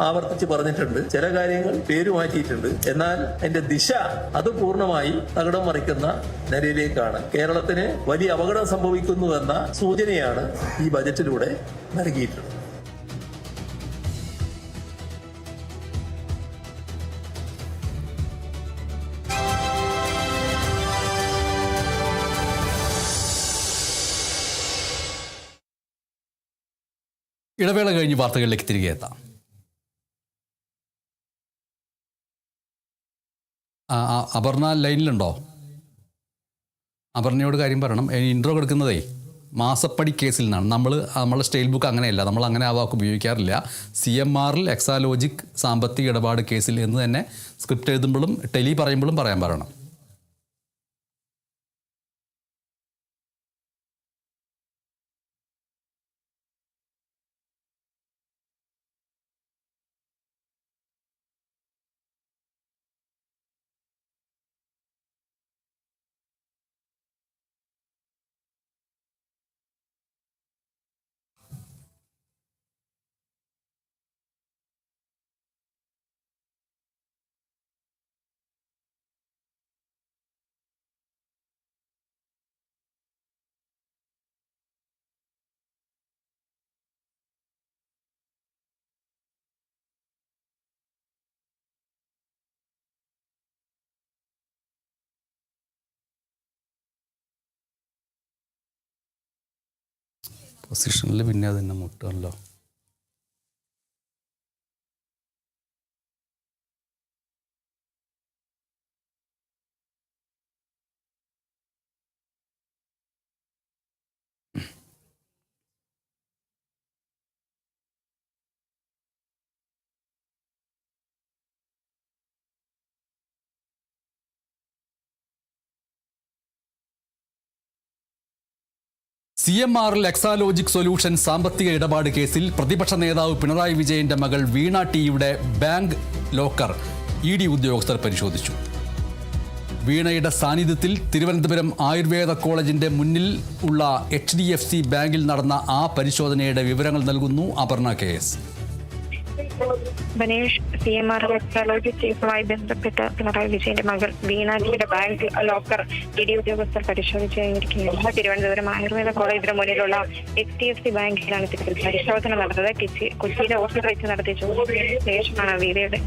ആവർത്തിച്ച് പറഞ്ഞിട്ടുണ്ട്. ചില കാര്യങ്ങൾ പേര് മാറ്റിയിട്ടുണ്ട്. എന്നാൽ അതിന്റെ ദിശ അത് പൂർണ്ണമായി തകിടം മറിക്കുന്ന നിലയിലേക്കാണ്. കേരളത്തിന് വലിയ അപകടം സംഭവിക്കുന്നുവെന്ന സൂചനയാണ് ഈ ബജറ്റിലൂടെ നൽകിയിട്ടുള്ളത്. ഇടവേള കഴിഞ്ഞ് വാർത്തകളിലേക്ക് തിരികെ എത്താം. അപർണ ലൈനിലുണ്ടോ? അപർണയോട് കാര്യം പറയണം. ഇൻട്രോ കൊടുക്കുന്നതേ മാസപ്പടി കേസിൽ നിന്നാണ്. നമ്മളെ സ്റ്റൈൽ ബുക്ക് അങ്ങനെയല്ല, നമ്മൾ അങ്ങനെ ആ വാക്ക് ഉപയോഗിക്കാറില്ല. CMRൽ എക്സാലോജിക് സാമ്പത്തിക ഇടപാട് കേസിൽ എന്ന് തന്നെ സ്ക്രിപ്റ്റ് എഴുതുമ്പോഴും ടെലി പറയുമ്പോഴും പറയാൻ പറയണം. പൊസിഷനിൽ പിന്നെ അത് തന്നെ മുട്ടുമല്ലോ. CMRൽ എക്സാലോജിക് സൊല്യൂഷൻ സാമ്പത്തിക ഇടപാട് കേസിൽ പ്രതിപക്ഷ നേതാവ് പിണറായി വിജയന്റെ മകൾ വീണ ടിയുടെ ബാങ്ക് ലോക്കർ ED ഉദ്യോഗസ്ഥർ പരിശോധിച്ചു. വീണയുടെ സാന്നിധ്യത്തിൽ തിരുവനന്തപുരം ആയുർവേദ കോളേജിന്റെ മുന്നിൽ ഉള്ള HDFC ബാങ്കിൽ നടന്ന ആ പരിശോധനയുടെ വിവരങ്ങൾ നൽകുന്നു അപർണ KS. ബനേഷ് CMR എക്സാലോജി കേസുമായി ബന്ധപ്പെട്ട് പിണറായി വിജയന്റെ മകൾ വീണ ടിയുടെ ബാങ്ക് ലോക്കർ ED ഉദ്യോഗസ്ഥർ പരിശോധിച്ചു കഴിഞ്ഞിരിക്കുകയാണ്. തിരുവനന്തപുരം ആയുർവേദ കോളേജിന് മുന്നിലുള്ള HDFC ബാങ്കിലാണ് ഇത്തരത്തിൽ പരിശോധന നടന്നത്. കൊച്ചിയിലെ ഓഫീസിൽ വെച്ച് നടത്തിയ ചോദ്യത്തിന് ശേഷമാണ്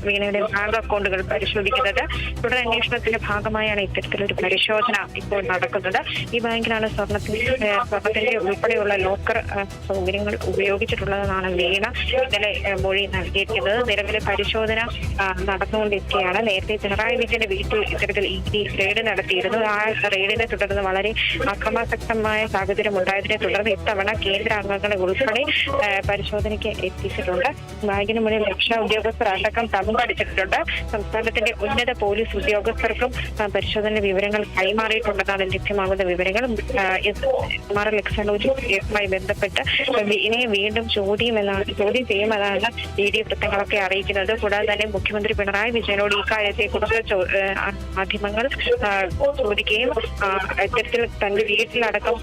വീണയുടെ ബാങ്ക് അക്കൗണ്ടുകൾ പരിശോധിക്കുന്നത്. തുടരന്വേഷണത്തിന്റെ ഭാഗമായാണ് ഇത്തരത്തിലൊരു പരിശോധന ഇപ്പോൾ നടക്കുന്നത്. ഈ ബാങ്കിലാണ് സ്വർണത്തിന്റെ ഉൾപ്പെടെയുള്ള ലോക്കർ സൗകര്യങ്ങൾ ഉപയോഗിച്ചിട്ടുള്ളതെന്നാണ് വീണ ഇന്നലെ മൊഴി നൽകിയിരിക്കുന്നത്. നിലവിലെ പരിശോധന നടന്നുകൊണ്ടിരിക്കുകയാണ്. നേരത്തെ പിണറായി വിജയന്റെ വീട്ടിൽ ഇത്തരത്തിൽ ED റെയ്ഡ് നടത്തിയിരുന്നു. ആ റെയ്ഡിനെ തുടർന്ന് വളരെ അക്രമാസക്തമായ സാഹചര്യം ഉണ്ടായതിനെ തുടർന്ന് ഇത്തവണ കേന്ദ്ര അംഗങ്ങളെ ഉൾപ്പെടെ പരിശോധനയ്ക്ക് എത്തിച്ചിട്ടുണ്ട്. ബാങ്കിന് മുന്നിൽ രക്ഷാ ഉദ്യോഗസ്ഥർ അടക്കം പങ്കെടുത്തിട്ടുണ്ട്. സംസ്ഥാനത്തിന്റെ ഉന്നത പോലീസ് ഉദ്യോഗസ്ഥർക്കും പരിശോധന വിവരങ്ങൾ കൈമാറിയിട്ടുണ്ടെന്നാണ് ലഭ്യമാകുന്ന വിവരങ്ങൾ. CMR എക്സാലോജിയുമായി ബന്ധപ്പെട്ട് ഇനി വീണ്ടും ചോദ്യം ചെയ്യുമെന്നാണ് ED വൃത്തങ്ങളൊക്കെ അറിയിക്കുന്നത്. കൂടാതെ തന്നെ മുഖ്യമന്ത്രി പിണറായി വിജയനോട് ഈ കാര്യത്തെ കുറിച്ച് മാധ്യമങ്ങൾ ചോദിക്കുകയും ഇത്തരത്തിൽ തന്റെ വീട്ടിലടക്കം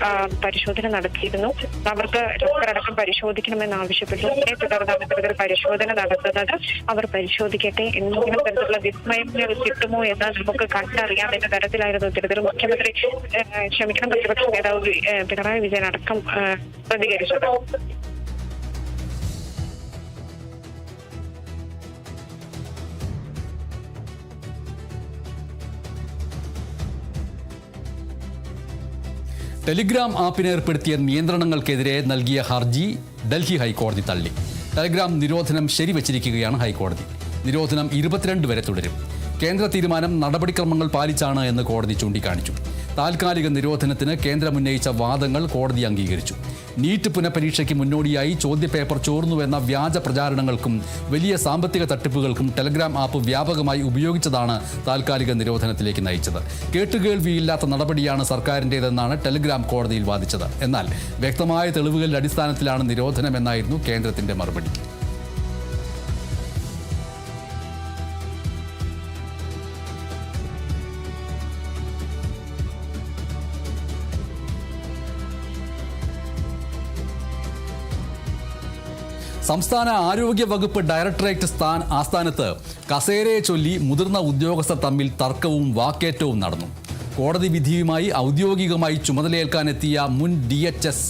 പരിശോധന നടത്തിയിരുന്നു. അവർക്ക് ഡോക്ടറടക്കം പരിശോധിക്കണമെന്ന് ആവശ്യപ്പെട്ടു. ഇതിനെ തുടർന്നാണ് ഇത്തരത്തിൽ പരിശോധന നടത്തുന്നത്. അവർ പരിശോധിക്കട്ടെ, എന്തെങ്കിലും തരത്തിലുള്ള വിസ്മയങ്ങൾ കിട്ടുമോ എന്ന് നമുക്ക് കണ്ടറിയാം എന്ന തരത്തിലായിരുന്നു ഇത്തരത്തിൽ പ്രതിപക്ഷ നേതാവ് പിണറായി വിജയൻ അടക്കം പ്രതികരിച്ചത്. ടെലിഗ്രാം ആപ്പിന് ഏർപ്പെടുത്തിയ നിയന്ത്രണങ്ങൾക്കെതിരെ നൽകിയ ഹർജി ഡൽഹി ഹൈക്കോടതി തള്ളി. ടെലിഗ്രാം നിരോധനം ശരിവച്ചിരിക്കുകയാണ് ഹൈക്കോടതി. നിരോധനം 22 വരെ തുടരും. കേന്ദ്ര തീരുമാനം നടപടിക്രമങ്ങൾ പാലിച്ചാണ് എന്ന് കോടതി ചൂണ്ടിക്കാണിച്ചു. താൽക്കാലിക നിരോധനത്തിന് കേന്ദ്രം ഉന്നയിച്ച വാദങ്ങൾ കോടതി അംഗീകരിച്ചു. നീറ്റ് പുനഃപരീക്ഷയ്ക്ക് മുന്നോടിയായി ചോദ്യപേപ്പർ ചോർന്നുവെന്ന വ്യാജ പ്രചാരണങ്ങൾക്കും വലിയ സാമ്പത്തിക തട്ടിപ്പുകൾക്കും ടെലഗ്രാം ആപ്പ് വ്യാപകമായി ഉപയോഗിച്ചതാണ് താൽക്കാലിക നിരോധനത്തിലേക്ക് നയിച്ചത്. കേട്ടുകേൾവിയില്ലാത്ത നടപടിയാണ് സർക്കാരിൻ്റേതെന്നാണ് ടെലഗ്രാം കോടതിയിൽ വാദിച്ചത്. എന്നാൽ വ്യക്തമായ തെളിവുകളുടെ അടിസ്ഥാനത്തിലാണ് നിരോധനമെന്നായിരുന്നു കേന്ദ്രത്തിന്റെ മറുപടി. സംസ്ഥാന ആരോഗ്യ വകുപ്പ് ഡയറക്ടറേറ്റ് ആസ്ഥാനത്ത് കസേരയെ ചൊല്ലി മുതിർന്ന ഉദ്യോഗസ്ഥർ തമ്മിൽ തർക്കവും വാക്കേറ്റവും നടന്നു. കോടതി വിധിയുമായി ഔദ്യോഗികമായി ചുമതലയേൽക്കാനെത്തിയ മുൻ DHS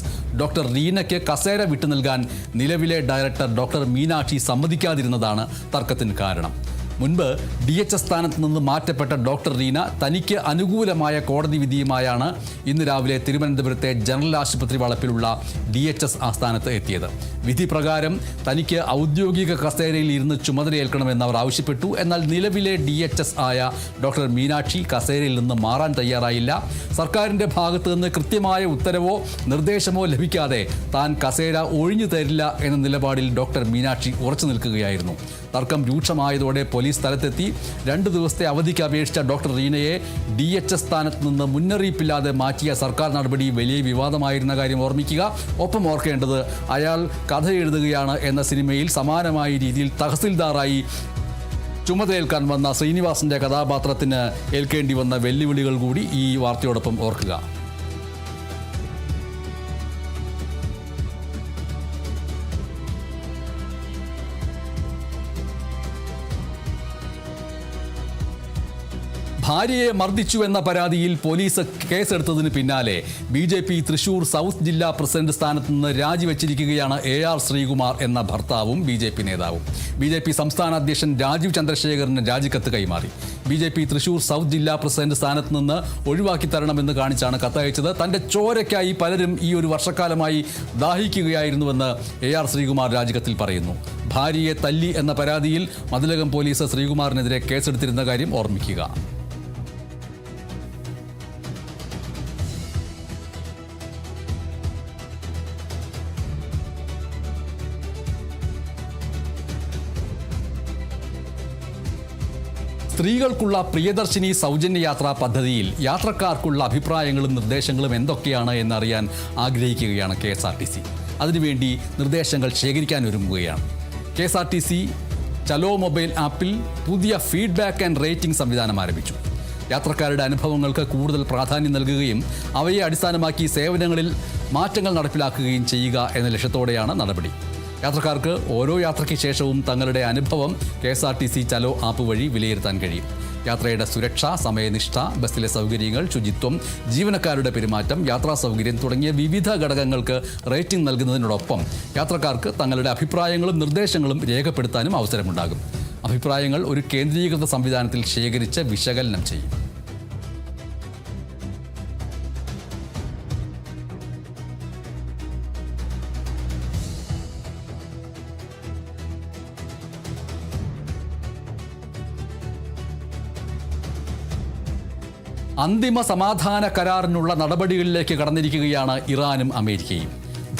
ഡോക്ടർ റീനയ്ക്ക് കസേര വിട്ടു നൽകാൻ നിലവിലെ ഡയറക്ടർ ഡോക്ടർ മീനാക്ഷി സമ്മതിക്കാതിരുന്നതാണ് തർക്കത്തിന് കാരണം. മുൻപ് DHS സ്ഥാനത്ത് നിന്ന് മാറ്റപ്പെട്ട ഡോക്ടർ റീന തനിക്ക് അനുകൂലമായ കോടതി വിധിയുമായാണ് ഇന്ന് രാവിലെ തിരുവനന്തപുരത്തെ ജനറൽ ആശുപത്രി വളപ്പിലുള്ള DHS ആസ്ഥാനത്ത് എത്തിയത്. വിധി പ്രകാരം തനിക്ക് ഔദ്യോഗിക കസേരയിൽ ഇരുന്ന് ചുമതലയേൽക്കണമെന്ന് അവർ ആവശ്യപ്പെട്ടു. എന്നാൽ നിലവിലെ DHS ആയ ഡോക്ടർ മീനാക്ഷി കസേരയിൽ നിന്ന് മാറാൻ തയ്യാറായില്ല. സർക്കാരിൻ്റെ ഭാഗത്തു നിന്ന് കൃത്യമായ ഉത്തരവോ നിർദ്ദേശമോ ലഭിക്കാതെ താൻ കസേര ഒഴിഞ്ഞു തരില്ല എന്ന നിലപാടിൽ ഡോക്ടർ മീനാക്ഷി ഉറച്ചു നിൽക്കുകയായിരുന്നു. തർക്കം രൂക്ഷമായതോടെ പോലീസ് സ്ഥലത്തെത്തി 2 ദിവസത്തെ അവധിക്ക് അപേക്ഷിച്ച ഡോക്ടർ റീനയെ DHS സ്ഥാനത്ത് നിന്ന് മുന്നറിയിപ്പില്ലാതെ മാറ്റിയ സർക്കാർ നടപടി വലിയ വിവാദമായിരുന്ന കാര്യം ഓർമ്മിക്കുക. ഒപ്പം ഓർക്കേണ്ടത് അയാൾ കഥ എഴുതുകയാണ് എന്ന സിനിമയിൽ സമാനമായ രീതിയിൽ തഹസിൽദാറായി ചുമതലയേൽക്കാൻ വന്ന ശ്രീനിവാസന്റെ കഥാപാത്രത്തിന് ഏൽക്കേണ്ടി വന്ന വെല്ലുവിളികൾ കൂടി ഈ വാർത്തയോടൊപ്പം ഓർക്കുക. ഭാര്യയെ മർദ്ദിച്ചു എന്ന പരാതിയിൽ പോലീസ് കേസെടുത്തതിന് പിന്നാലെ BJP തൃശൂർ സൗത്ത് ജില്ലാ പ്രസിഡന്റ് സ്ഥാനത്ത് നിന്ന് രാജിവെച്ചിരിക്കുകയാണ് AR ശ്രീകുമാർ എന്ന ഭർത്താവും BJP നേതാവും. BJP സംസ്ഥാന അധ്യക്ഷൻ രാജീവ് ചന്ദ്രശേഖറിന് രാജിക്കത്ത് കൈമാറി. BJP തൃശൂർ സൗത്ത് ജില്ലാ പ്രസിഡന്റ് സ്ഥാനത്ത് നിന്ന് ഒഴിവാക്കി തരണമെന്ന് കാണിച്ചാണ് കത്തയച്ചത്. തന്റെ ചോരയ്ക്കായി പലരും ഈ ഒരു വർഷക്കാലമായി ദാഹിക്കുകയായിരുന്നുവെന്ന് AR ശ്രീകുമാർ രാജിക്കത്തിൽ പറയുന്നു. ഭാര്യയെ തല്ലി എന്ന പരാതിയിൽ മതിലകം പോലീസ് ശ്രീകുമാറിനെതിരെ കേസെടുത്തിരുന്ന കാര്യം ഓർമ്മിക്കുക. സ്ത്രീകൾക്കുള്ള പ്രിയദർശിനി സൗജന്യ യാത്രാ പദ്ധതിയിൽ യാത്രക്കാർക്കുള്ള അഭിപ്രായങ്ങളും നിർദ്ദേശങ്ങളും എന്തൊക്കെയാണ് എന്നറിയാൻ ആഗ്രഹിക്കുകയാണ് KSRTC. അതിനുവേണ്ടി നിർദ്ദേശങ്ങൾ ശേഖരിക്കാൻ ഒരുങ്ങുകയാണ്. KSRTC ചലോ മൊബൈൽ ആപ്പിൽ പുതിയ ഫീഡ്ബാക്ക് ആൻഡ് റേറ്റിംഗ് സംവിധാനം ആരംഭിച്ചു. യാത്രക്കാരുടെ അനുഭവങ്ങൾക്ക് കൂടുതൽ പ്രാധാന്യം നൽകുകയും അവയെ അടിസ്ഥാനമാക്കി സേവനങ്ങളിൽ മാറ്റങ്ങൾ നടപ്പിലാക്കുകയും ചെയ്യുക എന്ന ലക്ഷ്യത്തോടെയാണ് നടപടി. യാത്രക്കാർക്ക് ഓരോ യാത്രയ്ക്ക് ശേഷവും തങ്ങളുടെ അനുഭവം KSRTC ചലോ ആപ്പ് വഴി വിലയിരുത്താൻ കഴിയും. യാത്രയുടെ സുരക്ഷ, സമയനിഷ്ഠ, ബസ്സിലെ സൗകര്യങ്ങൾ, ശുചിത്വം, ജീവനക്കാരുടെ പെരുമാറ്റം, യാത്രാ സൗകര്യം തുടങ്ങിയ വിവിധ ഘടകങ്ങൾക്ക് റേറ്റിംഗ് നൽകുന്നതിനോടൊപ്പം യാത്രക്കാർക്ക് തങ്ങളുടെ അഭിപ്രായങ്ങളും നിർദ്ദേശങ്ങളും രേഖപ്പെടുത്താനും അവസരമുണ്ടാകും. അഭിപ്രായങ്ങൾ ഒരു കേന്ദ്രീകൃത സംവിധാനത്തിൽ ശേഖരിച്ച് വിശകലനം ചെയ്യും. അന്തിമ സമാധാന കരാറിനുള്ള നടപടികളിലേക്ക് കടന്നിരിക്കുകയാണ് ഇറാനും അമേരിക്കയും.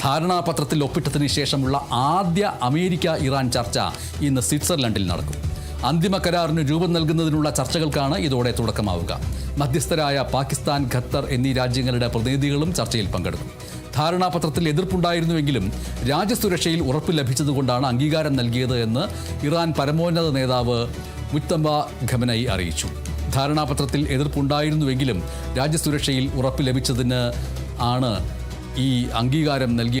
ധാരണാപത്രത്തിൽ ഒപ്പിട്ടതിന് ശേഷമുള്ള ആദ്യ അമേരിക്ക-ഇറാൻ ചർച്ച ഇന്ന് സ്വിറ്റ്സർലൻഡിൽ നടക്കും. അന്തിമ കരാറിന് രൂപം നൽകുന്നതിനുള്ള ചർച്ചകൾക്കാണ് ഇതോടെ തുടക്കമാവുക. മധ്യസ്ഥരായ പാകിസ്ഥാൻ, ഖത്തർ എന്നീ രാജ്യങ്ങളുടെ പ്രതിനിധികളും ചർച്ചയിൽ പങ്കെടുക്കും. ധാരണാപത്രത്തിൽ എതിർപ്പുണ്ടായിരുന്നുവെങ്കിലും രാജ്യസുരക്ഷയിൽ ഉറപ്പ് ലഭിച്ചതുകൊണ്ടാണ് അംഗീകാരം നൽകിയത് എന്ന് ഇറാൻ പരമോന്നത നേതാവ് മുജ്തബ ഖമനയി അറിയിച്ചു. ധാരണാപത്രത്തിൽ എതിർപ്പുണ്ടായിരുന്നുവെങ്കിലും രാജ്യസുരക്ഷയിൽ ഉറപ്പ് ലഭിച്ചതിന് ആണ് ഈ അംഗീകാരം നൽകിയത്.